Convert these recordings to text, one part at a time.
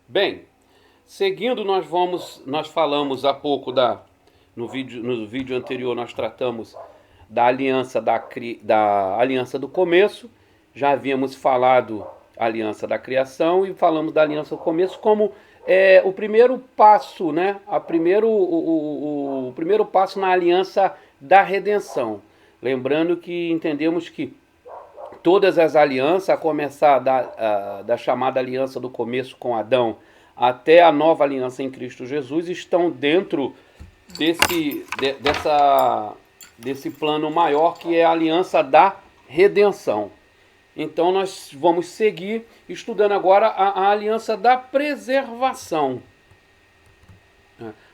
Bem, seguindo nós falamos há pouco no vídeo anterior nós tratamos da da aliança do começo, já havíamos falado aliança da criação e falamos da aliança do começo como o primeiro passo, né? O primeiro passo na aliança da redenção. Lembrando que entendemos que todas as alianças, a começar da chamada aliança do começo com Adão até a nova aliança em Cristo Jesus, estão dentro desse plano maior que é a aliança da redenção. Então nós vamos seguir estudando agora a aliança da preservação.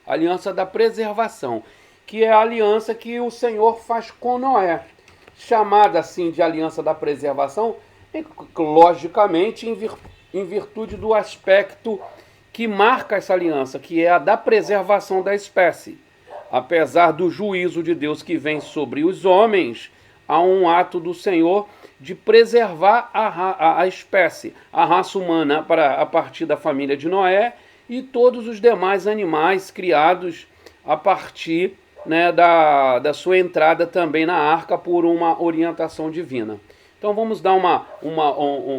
A aliança da preservação, que é a aliança que o Senhor faz com Noé. Chamada assim de aliança da preservação, logicamente em virtude do aspecto que marca essa aliança, que é a da preservação da espécie. Apesar do juízo de Deus que vem sobre os homens, há um ato do Senhor de preservar a espécie, a raça humana a partir da família de Noé e todos os demais animais criados a partir, né, da sua entrada também na arca por uma orientação divina. Então vamos dar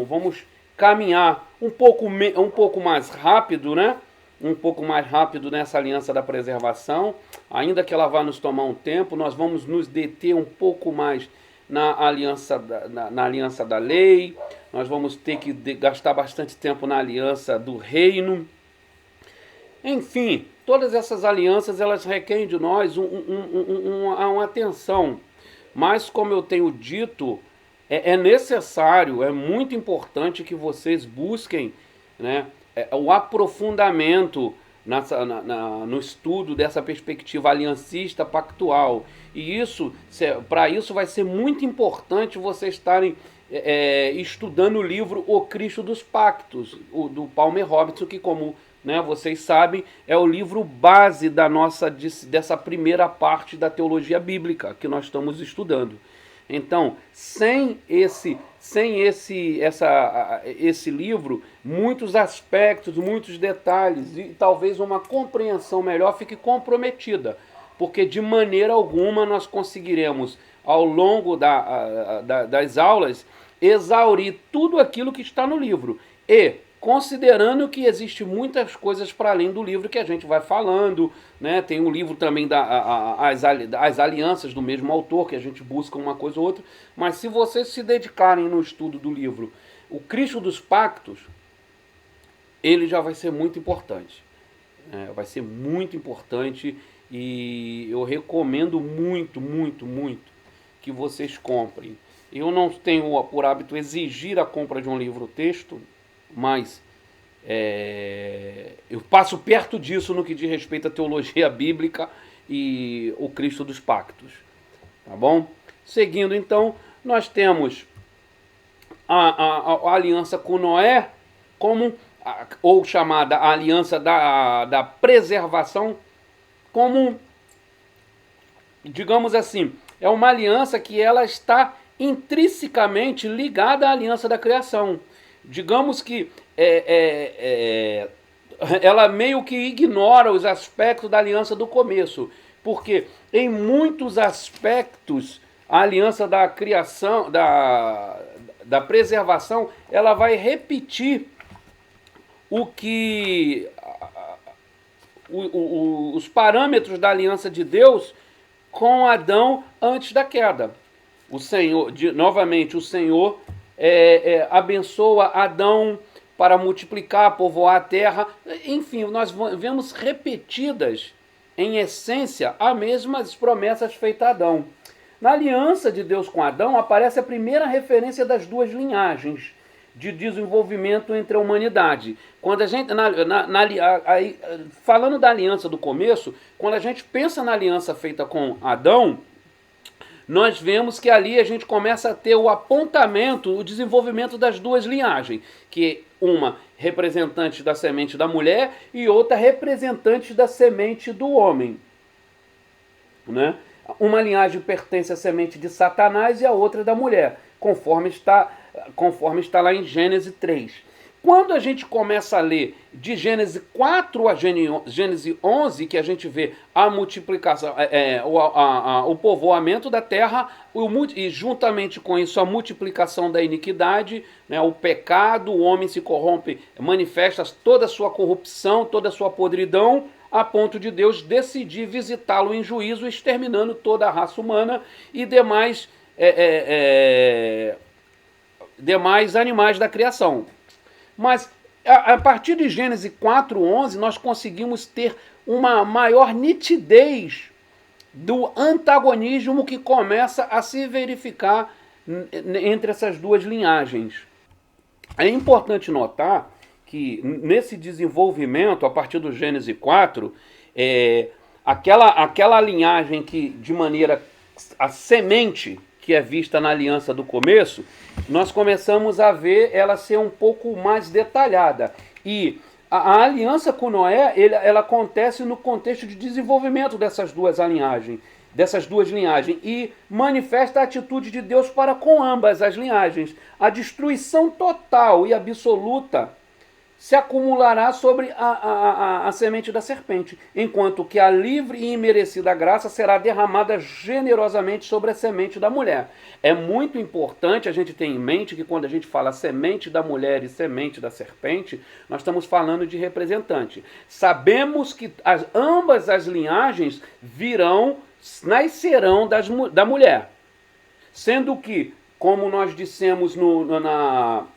vamos caminhar um pouco mais rápido, né? Um pouco mais rápido nessa aliança da preservação, ainda que ela vá nos tomar um tempo, nós vamos nos deter um pouco mais na aliança da lei, nós vamos ter que gastar bastante tempo na aliança do reino. Enfim, todas essas alianças elas requerem de nós uma atenção, mas como eu tenho dito, é necessário, é muito importante que vocês busquem, né, o aprofundamento no estudo dessa perspectiva aliancista pactual. E para isso vai ser muito importante vocês estarem estudando o livro O Cristo dos Pactos, do Palmer Robertson, que como, né, vocês sabem, é o livro base dessa primeira parte da teologia bíblica que nós estamos estudando. Então, sem esse livro, muitos aspectos, muitos detalhes e talvez uma compreensão melhor fique comprometida, porque de maneira alguma nós conseguiremos, ao longo das aulas, exaurir tudo aquilo que está no livro. E considerando que existe muitas coisas para além do livro que a gente vai falando, né? Tem um livro também as alianças do mesmo autor, que a gente busca uma coisa ou outra, mas se vocês se dedicarem no estudo do livro O Cristo dos Pactos, ele já vai ser muito importante. Vai ser muito importante e eu recomendo muito, muito, muito que vocês comprem. Eu não tenho por hábito exigir a compra de um livro-texto, mas eu passo perto disso no que diz respeito à teologia bíblica e o Cristo dos Pactos. Tá bom? Seguindo então, nós temos a aliança com Noé, ou chamada a aliança da preservação, como, digamos assim, é uma aliança que ela está intrinsecamente ligada à aliança da criação. Digamos que ela meio que ignora os aspectos da aliança do começo, porque em muitos aspectos a aliança da criação, da preservação, ela vai repetir os parâmetros da aliança de Deus com Adão antes da queda. O Senhor, novamente, o Senhor abençoa Adão para multiplicar, povoar a terra. Enfim, nós vemos repetidas, em essência, as mesmas promessas feitas a Adão. Na aliança de Deus com Adão, aparece a primeira referência das duas linhagens de desenvolvimento entre a humanidade. Quando a gente, falando da aliança do começo, quando a gente pensa na aliança feita com Adão, nós vemos que ali a gente começa a ter o apontamento, o desenvolvimento das duas linhagens, que uma representante da semente da mulher e outra representante da semente do homem, né? Uma linhagem pertence à semente de Satanás e a outra da mulher, conforme está lá em Gênesis 3. Quando a gente começa a ler de Gênesis 4 a Gênesis 11, que a gente vê a multiplicação, o povoamento da terra, e juntamente com isso a multiplicação da iniquidade, né, o pecado, o homem se corrompe, manifesta toda a sua corrupção, toda a sua podridão, a ponto de Deus decidir visitá-lo em juízo, exterminando toda a raça humana e demais animais da criação. Mas a partir de Gênesis 4:11 nós conseguimos ter uma maior nitidez do antagonismo que começa a se verificar entre essas duas linhagens. É importante notar que nesse desenvolvimento, a partir do Gênesis 4, aquela linhagem que, de maneira, a semente que é vista na aliança do começo, nós começamos a ver ela ser um pouco mais detalhada. E a aliança com Noé, ela acontece no contexto de desenvolvimento dessas duas linhagens, e manifesta a atitude de Deus para com ambas as linhagens. A destruição total e absoluta se acumulará sobre a semente da serpente, enquanto que a livre e imerecida graça será derramada generosamente sobre a semente da mulher. É muito importante a gente ter em mente que quando a gente fala semente da mulher e semente da serpente, nós estamos falando de representante. Sabemos que ambas as linhagens nascerão da mulher, sendo que, como nós dissemos no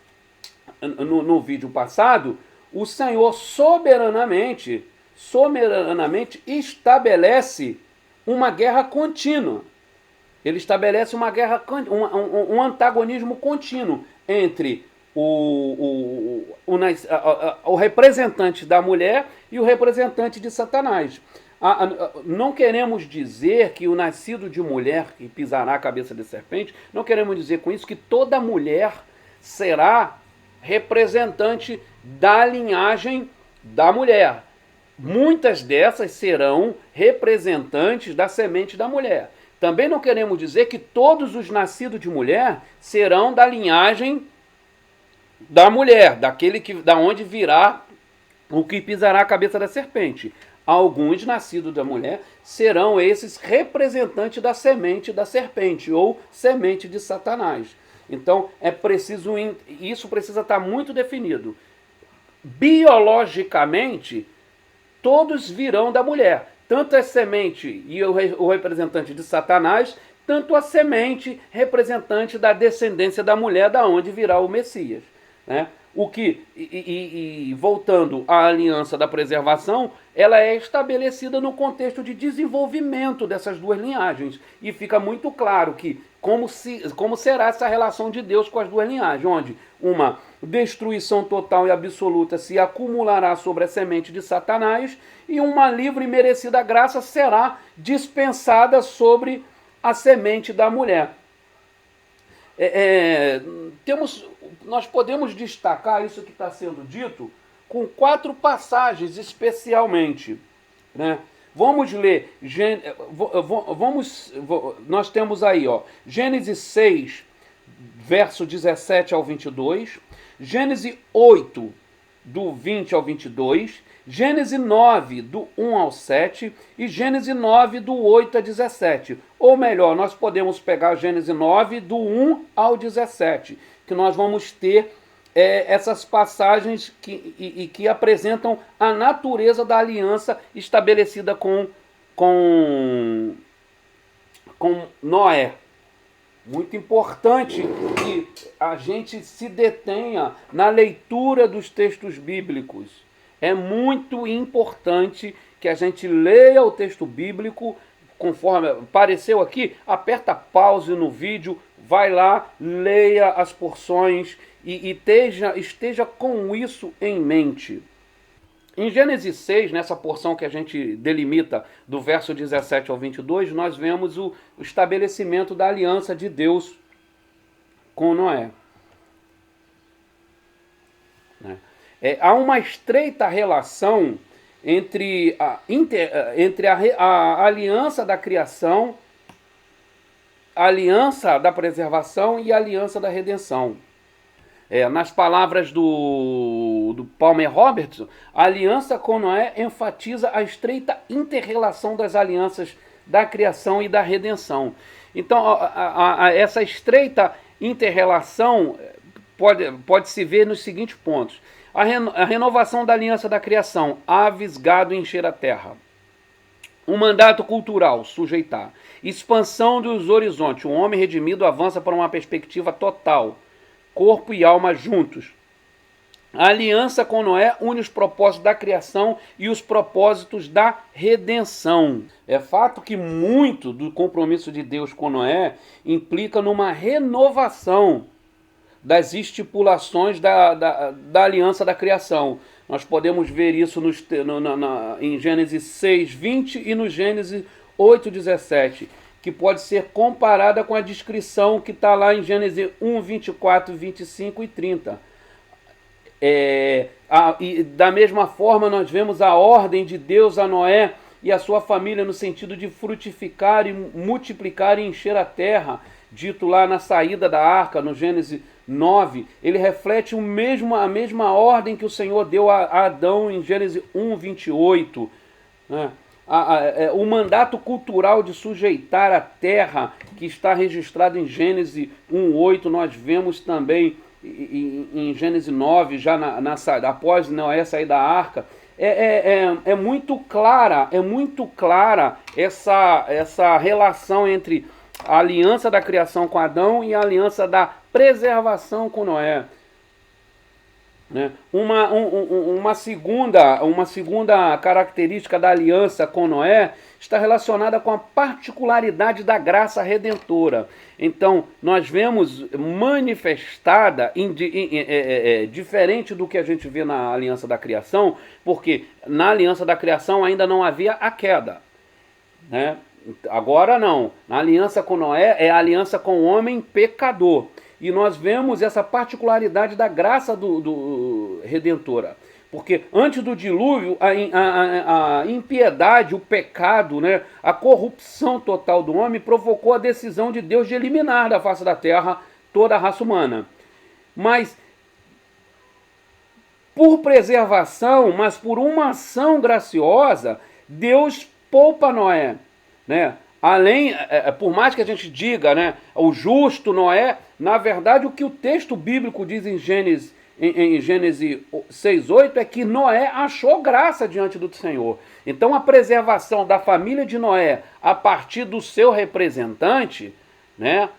vídeo passado, o Senhor soberanamente estabelece uma guerra contínua. Ele estabelece uma guerra, um antagonismo contínuo entre o representante da mulher e o representante de Satanás. Não queremos dizer que o nascido de mulher que pisará a cabeça de serpente, não queremos dizer com isso que toda mulher será representante da linhagem da mulher. Muitas dessas serão representantes da semente da mulher. Também não queremos dizer que todos os nascidos de mulher serão da linhagem da mulher, da onde virá o que pisará a cabeça da serpente. Alguns nascidos da mulher serão esses representantes da semente da serpente ou semente de Satanás. Então, isso precisa estar muito definido. Biologicamente, todos virão da mulher. Tanto a semente e o representante de Satanás, tanto a semente representante da descendência da mulher, da onde virá o Messias, né? Voltando à aliança da preservação, ela é estabelecida no contexto de desenvolvimento dessas duas linhagens. E fica muito claro que como será essa relação de Deus com as duas linhagens, onde uma destruição total e absoluta se acumulará sobre a semente de Satanás e uma livre e merecida graça será dispensada sobre a semente da mulher. Nós podemos destacar isso que está sendo dito com 4 passagens especialmente, né? Vamos ler, nós temos aí, Gênesis 6, verso 17 ao 22, Gênesis 8, do 20 ao 22, Gênesis 9, do 1 ao 7 e Gênesis 9, do 8 a 17. Ou melhor, nós podemos pegar Gênesis 9, do 1 ao 17, que nós vamos ter essas passagens que apresentam a natureza da aliança estabelecida com Noé. Muito importante que a gente se detenha na leitura dos textos bíblicos. É muito importante que a gente leia o texto bíblico, conforme apareceu aqui, aperta pause no vídeo, vai lá, leia as porções e esteja com isso em mente. Em Gênesis 6, nessa porção que a gente delimita do verso 17 ao 22, nós vemos o estabelecimento da aliança de Deus com Noé. Há uma estreita relação entre a aliança da criação, a aliança da preservação e a aliança da redenção. Nas palavras do Palmer Robertson, a aliança com Noé enfatiza a estreita inter-relação das alianças da criação e da redenção. Então, essa estreita inter-relação pode se ver nos seguintes pontos. A renovação da aliança da criação, aves, gado e encher a terra. Um mandato cultural, sujeitar. Expansão dos horizontes. O homem redimido avança para uma perspectiva total. Corpo e alma juntos. A aliança com Noé une os propósitos da criação e os propósitos da redenção. É fato que muito do compromisso de Deus com Noé implica numa renovação das estipulações da aliança da criação. Nós podemos ver isso em Gênesis 6, 20 e no Gênesis 8, 17, que pode ser comparada com a descrição que está lá em Gênesis 1, 24, 25 e 30. E da mesma forma nós vemos a ordem de Deus a Noé e a sua família no sentido de frutificar e multiplicar e encher a terra, dito lá na saída da arca, no Gênesis 9, ele reflete a mesma ordem que o Senhor deu a Adão em Gênesis 1, 28. Né? O mandato cultural de sujeitar a terra, que está registrado em Gênesis 1, 8, nós vemos também em Gênesis 9, já após Noé sair da arca. É muito clara essa relação entre a aliança da criação com Adão e a aliança da preservação com Noé. Né? Uma segunda característica da aliança com Noé está relacionada com a particularidade da graça redentora. Então, nós vemos manifestada, diferente do que a gente vê na aliança da criação, porque na aliança da criação ainda não havia a queda. Né? Agora não. Na aliança com Noé é a aliança com o homem pecador. E nós vemos essa particularidade da graça do redentora. Porque antes do dilúvio, a impiedade, o pecado, né, a corrupção total do homem provocou a decisão de Deus de eliminar da face da terra toda a raça humana. Mas, por preservação, mas por uma ação graciosa, Deus poupa Noé. Né? Por mais que a gente diga, né, o justo Noé, na verdade o que o texto bíblico diz em Gênesis 6:8 é que Noé achou graça diante do Senhor. Então a preservação da família de Noé a partir do seu representante, né,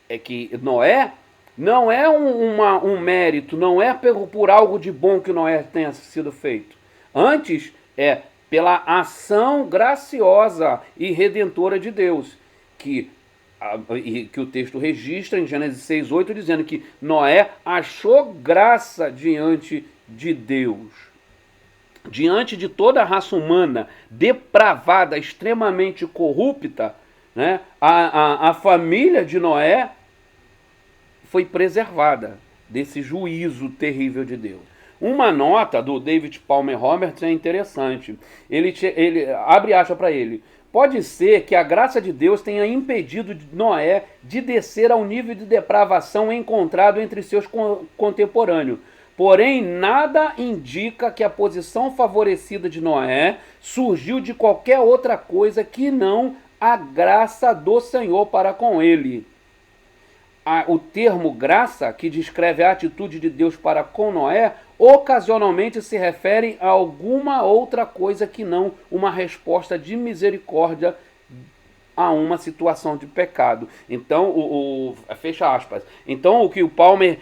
é que Noé não é um mérito, não é por algo de bom que Noé tenha sido feito. Antes é pela ação graciosa e redentora de Deus, que o texto registra em Gênesis 6:8, dizendo que Noé achou graça diante de Deus. Diante de toda a raça humana depravada, extremamente corrupta, né, a família de Noé foi preservada desse juízo terrível de Deus. Uma nota do David Palmer Robertson é interessante. Ele abre aspas para ele. Pode ser que a graça de Deus tenha impedido Noé de descer ao nível de depravação encontrado entre seus contemporâneos. Porém, nada indica que a posição favorecida de Noé surgiu de qualquer outra coisa que não a graça do Senhor para com ele. O termo graça, que descreve a atitude de Deus para com Noé, ocasionalmente se refere a alguma outra coisa que não uma resposta de misericórdia a uma situação de pecado. Então, fecha aspas. Então, o que o Palmer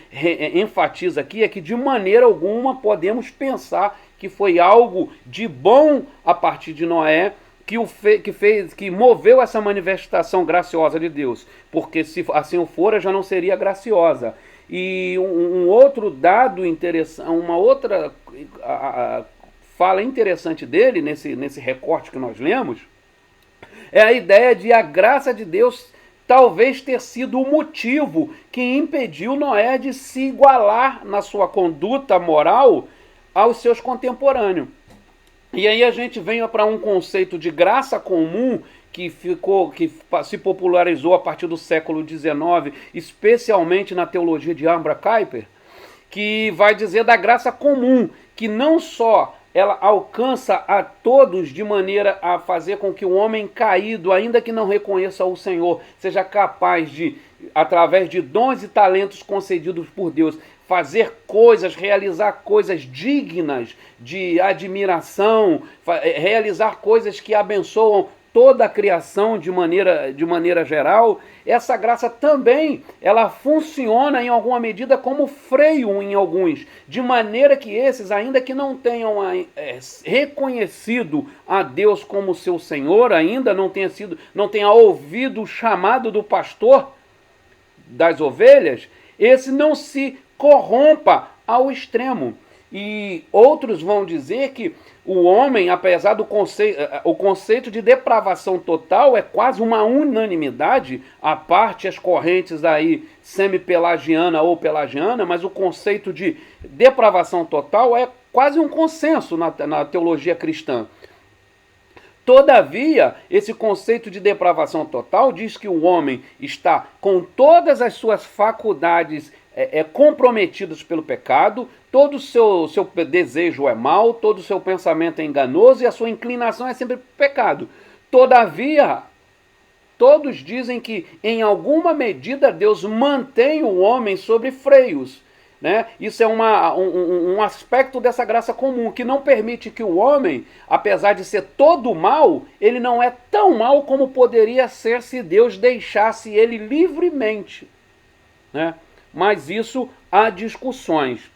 enfatiza aqui é que de maneira alguma podemos pensar que foi algo de bom a partir de Noé que moveu essa manifestação graciosa de Deus, porque se assim for, já não seria graciosa. E um outro dado interessante, uma outra fala interessante dele, nesse recorte que nós lemos, é a ideia de a graça de Deus talvez ter sido o motivo que impediu Noé de se igualar na sua conduta moral aos seus contemporâneos. E aí a gente vem para um conceito de graça comum que se popularizou a partir do século XIX, especialmente na teologia de Ambra Kuyper, que vai dizer da graça comum, que não só ela alcança a todos de maneira a fazer com que o homem caído, ainda que não reconheça o Senhor, seja capaz de, através de dons e talentos concedidos por Deus, fazer coisas, realizar coisas dignas de admiração, realizar coisas que abençoam toda a criação de maneira geral. Essa graça também, ela funciona em alguma medida como freio em alguns, de maneira que esses, ainda que não tenham reconhecido a Deus como seu Senhor, ainda não tenha ouvido o chamado do pastor das ovelhas, esse não se corrompa ao extremo. E outros vão dizer que o homem, apesar do conceito de depravação total, é quase uma unanimidade, à parte as correntes aí semi-pelagiana ou pelagiana, mas o conceito de depravação total é quase um consenso na teologia cristã. Todavia, esse conceito de depravação total diz que o homem está com todas as suas faculdades comprometidas pelo pecado, todo o seu desejo é mau, todo o seu pensamento é enganoso e a sua inclinação é sempre pecado. Todavia, todos dizem que em alguma medida Deus mantém o homem sobre freios. Né? Isso é um aspecto dessa graça comum, que não permite que o homem, apesar de ser todo mal, ele não é tão mal como poderia ser se Deus deixasse ele livremente. Né? Mas isso há discussões.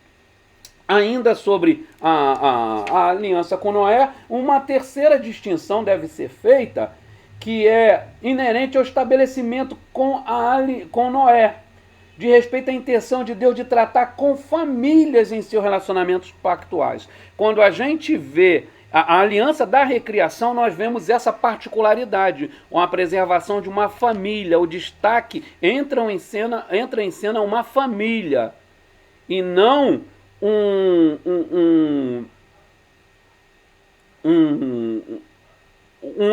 Ainda sobre a aliança com Noé, uma terceira distinção deve ser feita, que é inerente ao estabelecimento com Noé, de respeito à intenção de Deus de tratar com famílias em seus relacionamentos pactuais. Quando a gente vê a aliança da recriação, nós vemos essa particularidade, uma preservação de uma família, o destaque entra em cena uma família, e não um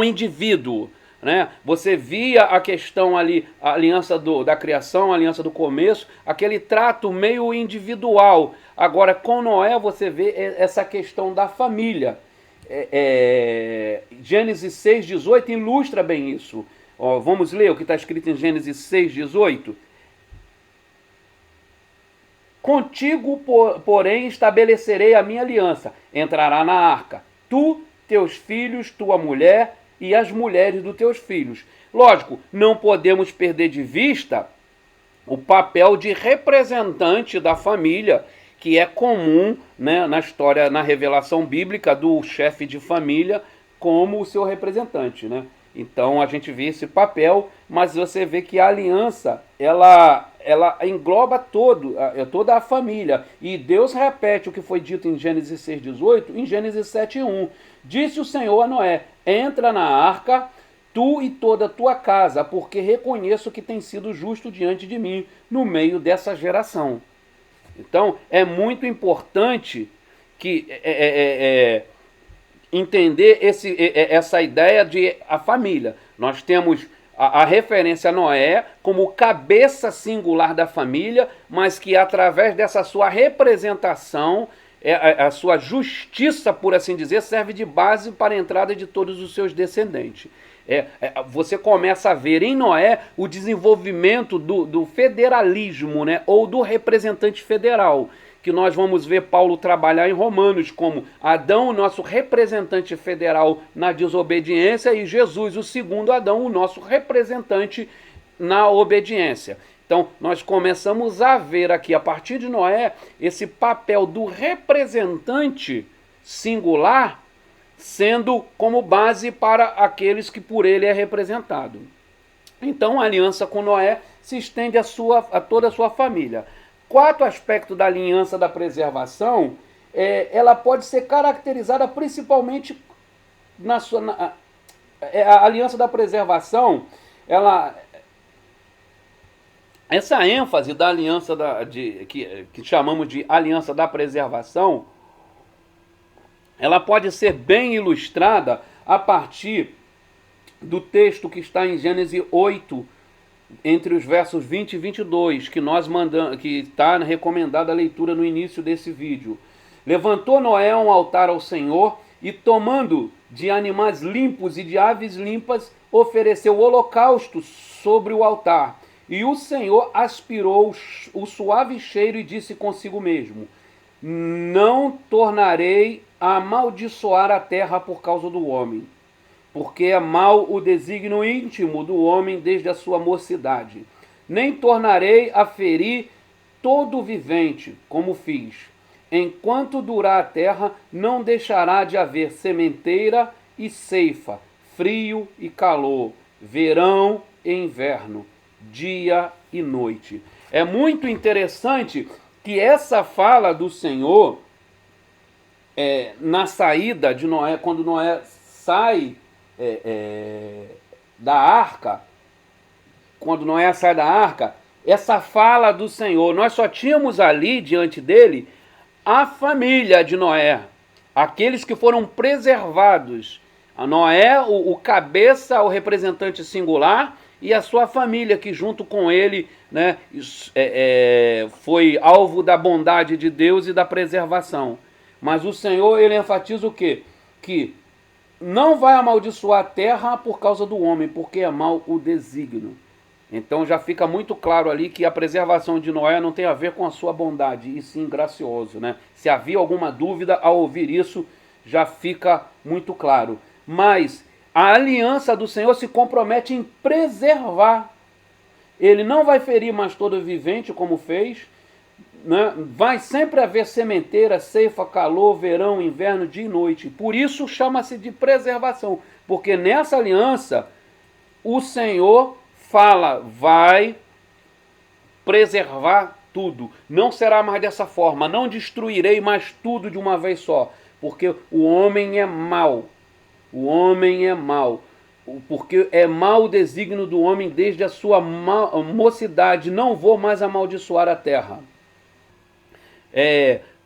indivíduo. Né? Você via a questão ali, a aliança da criação, a aliança do começo, aquele trato meio individual. Agora, com Noé, você vê essa questão da família. Gênesis 6,18 ilustra bem isso. Vamos ler o que está escrito em Gênesis 6,18. Contigo, porém, estabelecerei a minha aliança. Entrará na arca, tu, teus filhos, tua mulher e as mulheres dos teus filhos. Lógico, não podemos perder de vista o papel de representante da família, que é comum, né, na história, na revelação bíblica, do chefe de família como o seu representante, né? Então a gente vê esse papel, mas você vê que a aliança, ela engloba toda a família. E Deus repete o que foi dito em Gênesis 6,18, em Gênesis 7,1. Disse o Senhor a Noé: entra na arca, tu e toda a tua casa, porque reconheço que tem sido justo diante de mim no meio dessa geração. Então é muito importante que entender essa ideia de a família. Nós temos a referência a Noé como cabeça singular da família, mas que através dessa sua representação, a sua justiça, por assim dizer, serve de base para a entrada de todos os seus descendentes. Você começa a ver em Noé o desenvolvimento do federalismo, né, ou do representante federal, que nós vamos ver Paulo trabalhar em Romanos como Adão, o nosso representante federal na desobediência, e Jesus, o segundo Adão, o nosso representante na obediência. Então, nós começamos a ver aqui, a partir de Noé, esse papel do representante singular sendo como base para aqueles que por ele é representado. Então, a aliança com Noé se estende a toda a sua família. Quarto aspecto da aliança da preservação, ela pode ser caracterizada principalmente a aliança da preservação, essa ênfase da aliança que chamamos de aliança da preservação, ela pode ser bem ilustrada a partir do texto que está em Gênesis 8, entre os versos 20 e 22, que nós mandamos, que está recomendada a leitura no início desse vídeo. Levantou Noé um altar ao Senhor e, tomando de animais limpos e de aves limpas, ofereceu holocausto sobre o altar. E o Senhor aspirou o suave cheiro e disse consigo mesmo: não tornarei a amaldiçoar a terra por causa do homem, porque é mau o desígnio íntimo do homem desde a sua mocidade. Nem tornarei a ferir todo vivente, como fiz. Enquanto durar a terra, não deixará de haver sementeira e ceifa, frio e calor, verão e inverno, dia e noite. É muito interessante que essa fala do Senhor, na saída de Noé, quando Noé sai da arca, essa fala do Senhor, nós só tínhamos ali diante dele a família de Noé, aqueles que foram preservados. A Noé, o cabeça, o representante singular, e a sua família, que junto com ele, né, foi alvo da bondade de Deus e da preservação. Mas o Senhor, ele enfatiza o quê? Que não vai amaldiçoar a terra por causa do homem, porque é mau o desígnio. Então já fica muito claro ali que a preservação de Noé não tem a ver com a sua bondade, e sim gracioso, né? Se havia alguma dúvida ao ouvir isso, já fica muito claro. Mas a aliança do Senhor se compromete em preservar. Ele não vai ferir mais todo vivente como fez, né? Vai sempre haver sementeira, ceifa, calor, verão, inverno, dia e noite. Por isso chama-se de preservação, porque nessa aliança o Senhor fala, vai preservar tudo. Não será mais dessa forma, não destruirei mais tudo de uma vez só, porque o homem é mau. O homem é mau, porque é mau o desígnio do homem desde a sua mocidade. Não vou mais amaldiçoar a terra.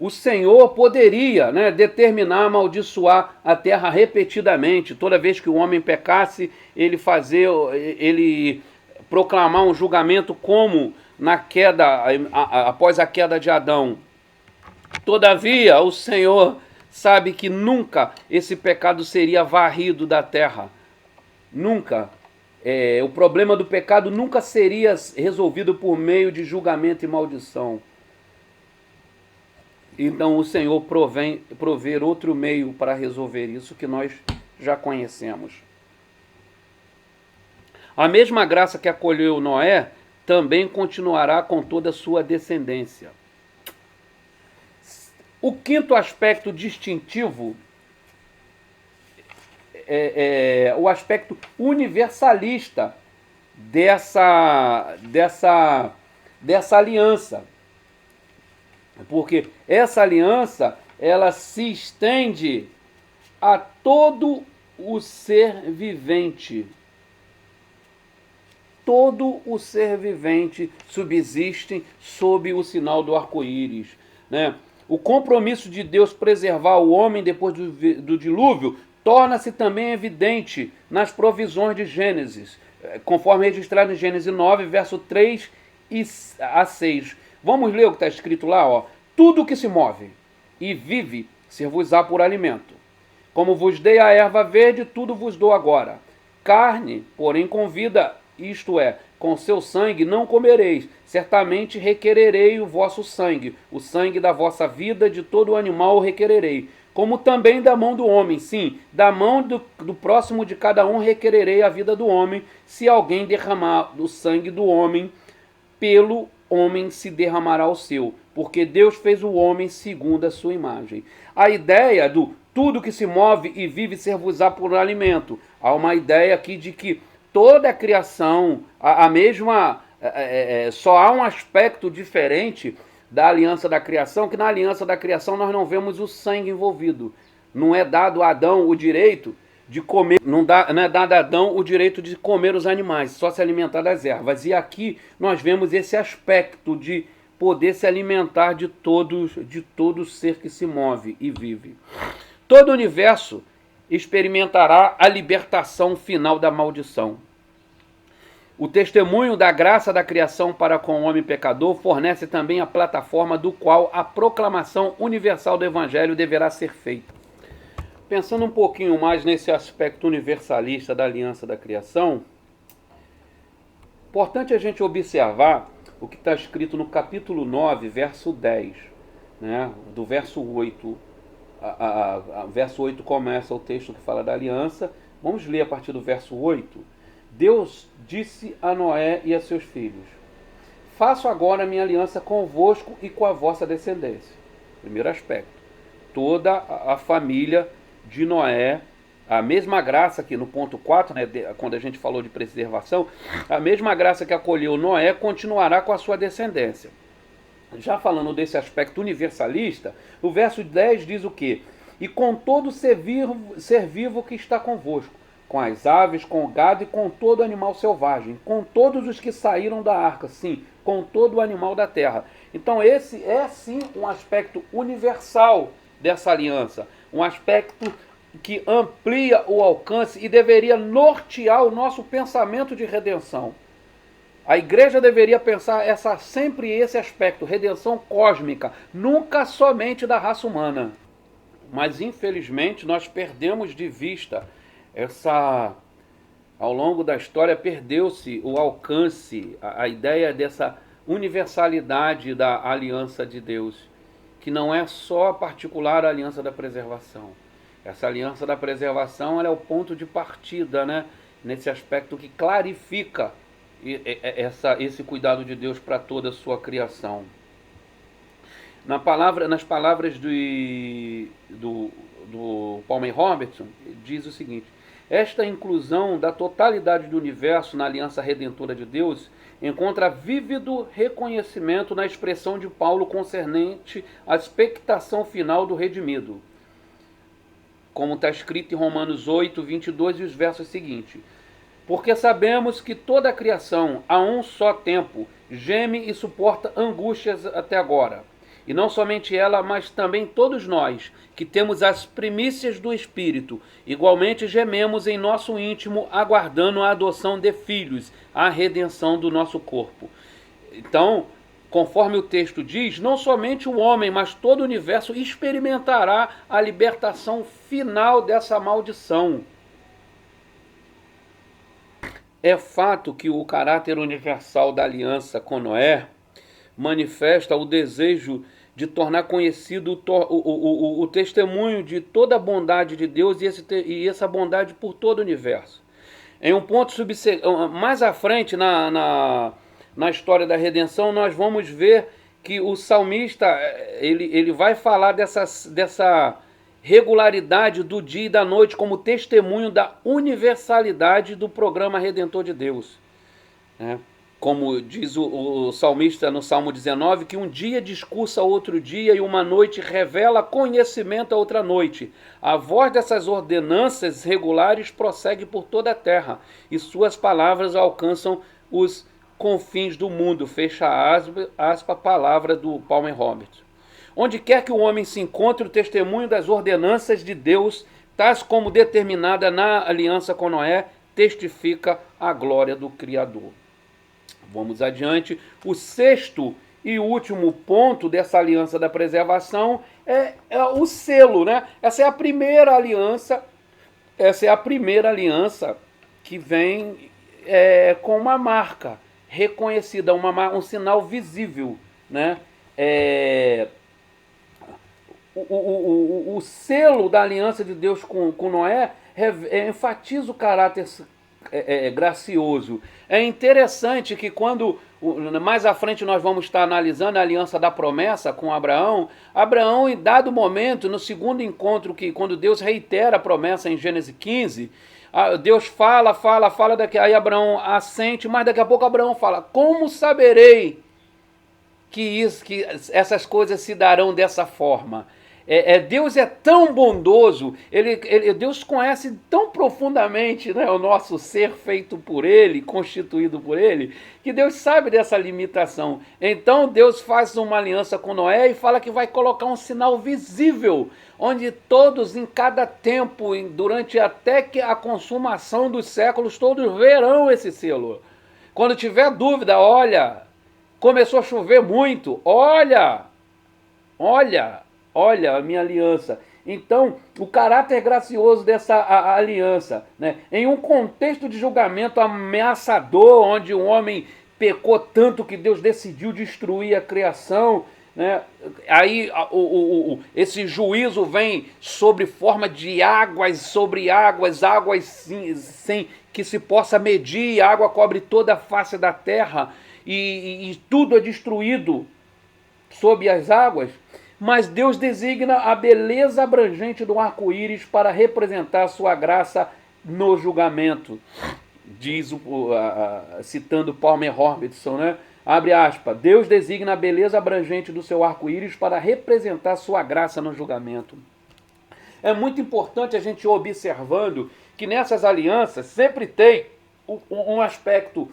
O Senhor poderia, né, determinar amaldiçoar a terra repetidamente. Toda vez que o homem pecasse, ele proclamar um julgamento como na queda, após a queda de Adão. Todavia, o Senhor sabe que nunca esse pecado seria varrido da terra. Nunca. O problema do pecado nunca seria resolvido por meio de julgamento e maldição. Então o Senhor prover outro meio para resolver isso que nós já conhecemos. A mesma graça que acolheu Noé também continuará com toda a sua descendência. O quinto aspecto distintivo é o aspecto universalista dessa aliança. Porque essa aliança, ela se estende a todo o ser vivente. Todo o ser vivente subsiste sob o sinal do arco-íris, né? O compromisso de Deus preservar o homem depois do dilúvio torna-se também evidente nas provisões de Gênesis, conforme registrado em Gênesis 9, verso 3 a 6. Vamos ler o que está escrito lá, ó. Tudo que se move e vive, ser-vos-á por alimento. Como vos dei a erva verde, tudo vos dou agora. Carne, porém, com vida, isto é, com seu sangue não comereis, certamente requererei o vosso sangue, o sangue da vossa vida, de todo animal o requererei, como também da mão do homem, sim, da mão do próximo de cada um requererei a vida do homem, se alguém derramar o sangue do homem, pelo homem se derramará o seu, porque Deus fez o homem segundo a sua imagem. A ideia do tudo que se move e vive ser-vos-á por alimento, há uma ideia aqui de que toda a criação, só há um aspecto diferente da aliança da criação, que na aliança da criação nós não vemos o sangue envolvido. Não é dado a Adão o direito de comer, não é dado a Adão o direito de comer os animais, só se alimentar das ervas. E aqui nós vemos esse aspecto de poder se alimentar de todo ser que se move e vive. Todo o universo experimentará a libertação final da maldição. O testemunho da graça da criação para com o homem pecador fornece também a plataforma do qual a proclamação universal do Evangelho deverá ser feita. Pensando um pouquinho mais nesse aspecto universalista da aliança da criação, importante a gente observar o que está escrito no capítulo 9, verso 10, né? Do verso 8. Verso 8 começa o texto que fala da aliança. Vamos ler a partir do verso 8. Deus disse a Noé e a seus filhos: faço agora minha aliança convosco e com a vossa descendência. Primeiro aspecto, toda a família de Noé, a mesma graça que no ponto 4, né, quando a gente falou de preservação, a mesma graça que acolheu Noé continuará com a sua descendência. Já falando desse aspecto universalista, o verso 10 diz o quê? E com todo ser vivo que está convosco, com as aves, com o gado e com todo animal selvagem, com todos os que saíram da arca, sim, com todo o animal da terra. Então esse é sim um aspecto universal dessa aliança, um aspecto que amplia o alcance e deveria nortear o nosso pensamento de redenção. A igreja deveria pensar sempre esse aspecto, redenção cósmica, nunca somente da raça humana. Mas infelizmente nós perdemos de vista ao longo da história perdeu-se o alcance, a ideia dessa universalidade da aliança de Deus, que não é só particular a aliança da preservação. Essa aliança da preservação ela é o ponto de partida, né? Nesse aspecto que clarifica esse cuidado de Deus para toda a sua criação. Nas palavras do Palmer Robertson, diz o seguinte: esta inclusão da totalidade do universo na aliança redentora de Deus encontra vívido reconhecimento na expressão de Paulo concernente à expectação final do redimido. Como está escrito em Romanos 8, 22 e os versos seguintes. Porque sabemos que toda a criação, a um só tempo, geme e suporta angústias até agora. E não somente ela, mas também todos nós, que temos as primícias do Espírito, igualmente gememos em nosso íntimo, aguardando a adoção de filhos, a redenção do nosso corpo. Então, conforme o texto diz, não somente o homem, mas todo o universo experimentará a libertação final dessa maldição. É fato que o caráter universal da aliança com Noé manifesta o desejo de tornar conhecido o testemunho de toda a bondade de Deus e essa bondade por todo o universo. Em um ponto mais à frente na história da redenção, nós vamos ver que o salmista ele vai falar dessa regularidade do dia e da noite como testemunho da universalidade do programa redentor de Deus, né? Como diz o salmista no Salmo 19, que um dia discursa outro dia e uma noite revela conhecimento a outra noite. A voz dessas ordenanças regulares prossegue por toda a terra e suas palavras alcançam os confins do mundo. Fecha aspa, palavra do Palmer Robertson. Onde quer que o homem se encontre, o testemunho das ordenanças de Deus, tais como determinada na aliança com Noé, testifica a glória do Criador. Vamos adiante. O sexto e último ponto dessa aliança da preservação é o selo, né? Essa é a primeira aliança que vem com uma marca reconhecida, um sinal visível, né? O selo da aliança de Deus com Noé enfatiza o caráter gracioso. É interessante que quando mais à frente nós vamos estar analisando a aliança da promessa com Abraão, em dado momento, no segundo encontro, quando Deus reitera a promessa em Gênesis 15, Deus fala, aí Abraão assente, mas daqui a pouco Abraão fala: como saberei que essas coisas se darão dessa forma? Deus é tão bondoso, Deus conhece tão profundamente, né, o nosso ser feito por Ele, constituído por Ele, que Deus sabe dessa limitação. Então Deus faz uma aliança com Noé e fala que vai colocar um sinal visível, onde todos em cada tempo, durante até que a consumação dos séculos, todos verão esse selo. Quando tiver dúvida, olha, começou a chover muito, olha a minha aliança. Então, o caráter gracioso dessa aliança, né? Em um contexto de julgamento ameaçador, onde o homem pecou tanto que Deus decidiu destruir a criação, né? Aí esse juízo vem sobre forma de águas sobre águas, águas sem que se possa medir, a água cobre toda a face da terra e tudo é destruído sob as águas. Mas Deus designa a beleza abrangente do arco-íris para representar a sua graça no julgamento. Diz, citando Palmer Robertson, né? Abre aspas, Deus designa a beleza abrangente do seu arco-íris para representar a sua graça no julgamento. É muito importante a gente ir observando que nessas alianças sempre tem um aspecto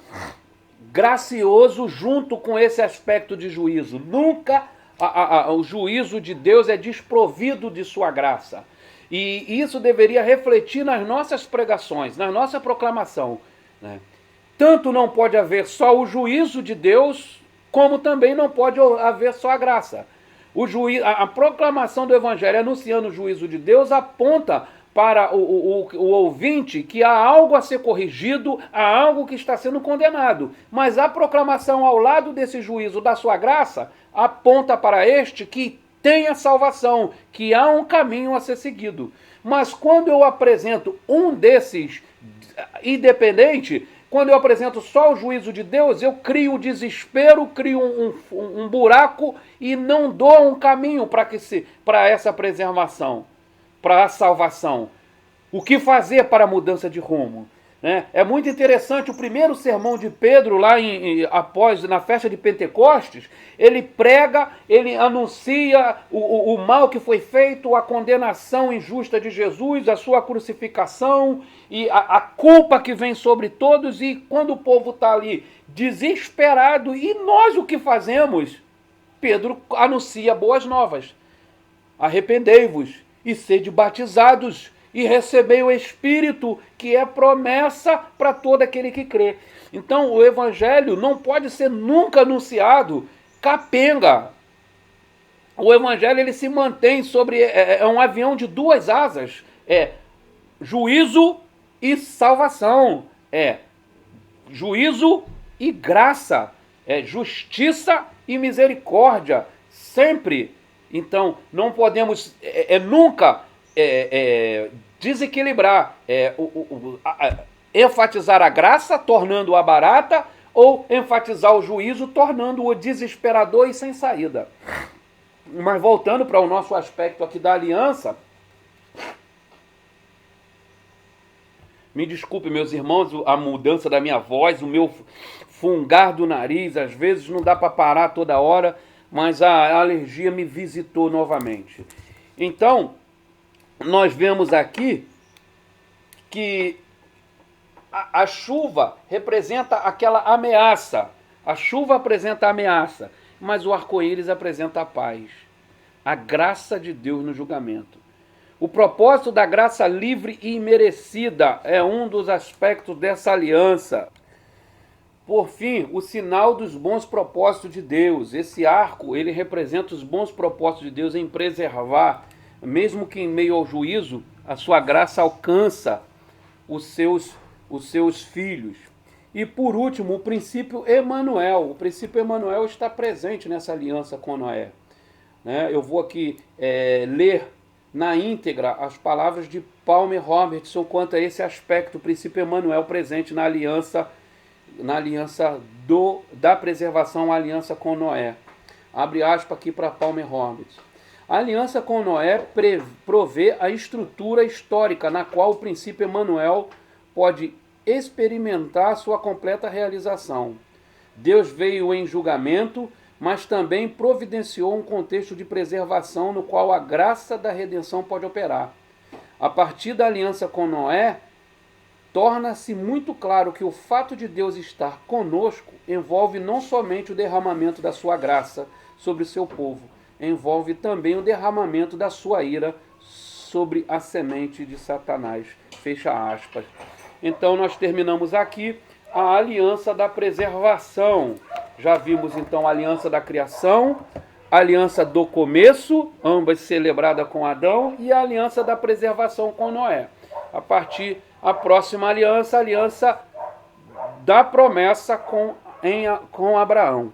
gracioso junto com esse aspecto de juízo. Nunca o juízo de Deus é desprovido de sua graça. E isso deveria refletir nas nossas pregações, na nossa proclamação, né? Tanto não pode haver só o juízo de Deus, como também não pode haver só a graça. A proclamação do Evangelho anunciando o juízo de Deus aponta para o ouvinte que há algo a ser corrigido, há algo que está sendo condenado. Mas a proclamação ao lado desse juízo da sua graça aponta para este que tem a salvação, que há um caminho a ser seguido. Mas quando eu apresento um desses independente, quando eu apresento só o juízo de Deus, eu crio desespero, crio um buraco e não dou um caminho para essa preservação, para a salvação. O que fazer para a mudança de rumo? Né? É muito interessante o primeiro sermão de Pedro, lá na festa de Pentecostes, ele prega, ele anuncia o mal que foi feito, a condenação injusta de Jesus, a sua crucificação e a culpa que vem sobre todos, e quando o povo está ali desesperado, e nós o que fazemos? Pedro anuncia boas novas. Arrependei-vos e sede batizados e recebei o Espírito, que é promessa para todo aquele que crê. Então o Evangelho não pode ser nunca anunciado capenga. O Evangelho ele se mantém sobre um avião de duas asas. É juízo e salvação. É juízo e graça. É justiça e misericórdia. Sempre. Então não podemos nunca desequilibrar, enfatizar a graça, tornando-a barata, ou enfatizar o juízo, tornando-o desesperador e sem saída. Mas voltando para o nosso aspecto aqui da aliança, me desculpe, meus irmãos, a mudança da minha voz, o meu fungar do nariz, às vezes não dá para parar toda hora, mas a alergia me visitou novamente. Então, nós vemos aqui que a chuva representa aquela ameaça. A chuva apresenta a ameaça, mas o arco-íris apresenta a paz. A graça de Deus no julgamento. O propósito da graça livre e imerecida é um dos aspectos dessa aliança. Por fim, o sinal dos bons propósitos de Deus. Esse arco, ele representa os bons propósitos de Deus em preservar, mesmo que em meio ao juízo, a sua graça alcança os seus filhos. E por último, o princípio Emanuel. O princípio Emanuel está presente nessa aliança com Noé. Né? Eu vou aqui ler na íntegra as palavras de Palmer Robertson quanto a esse aspecto, o princípio Emanuel presente na aliança da preservação, a aliança com Noé. Abre aspas aqui para Palmer Robertson. A aliança com Noé provê a estrutura histórica na qual o princípio Emanuel pode experimentar sua completa realização. Deus veio em julgamento, mas também providenciou um contexto de preservação no qual a graça da redenção pode operar. A partir da aliança com Noé, torna-se muito claro que o fato de Deus estar conosco envolve não somente o derramamento da sua graça sobre o seu povo, envolve também o derramamento da sua ira sobre a semente de Satanás. Fecha aspas. Então nós terminamos aqui a aliança da preservação. Já vimos então a aliança da criação, a aliança do começo, ambas celebradas com Adão, e a aliança da preservação com Noé. A próxima aliança, a aliança da promessa com Abraão.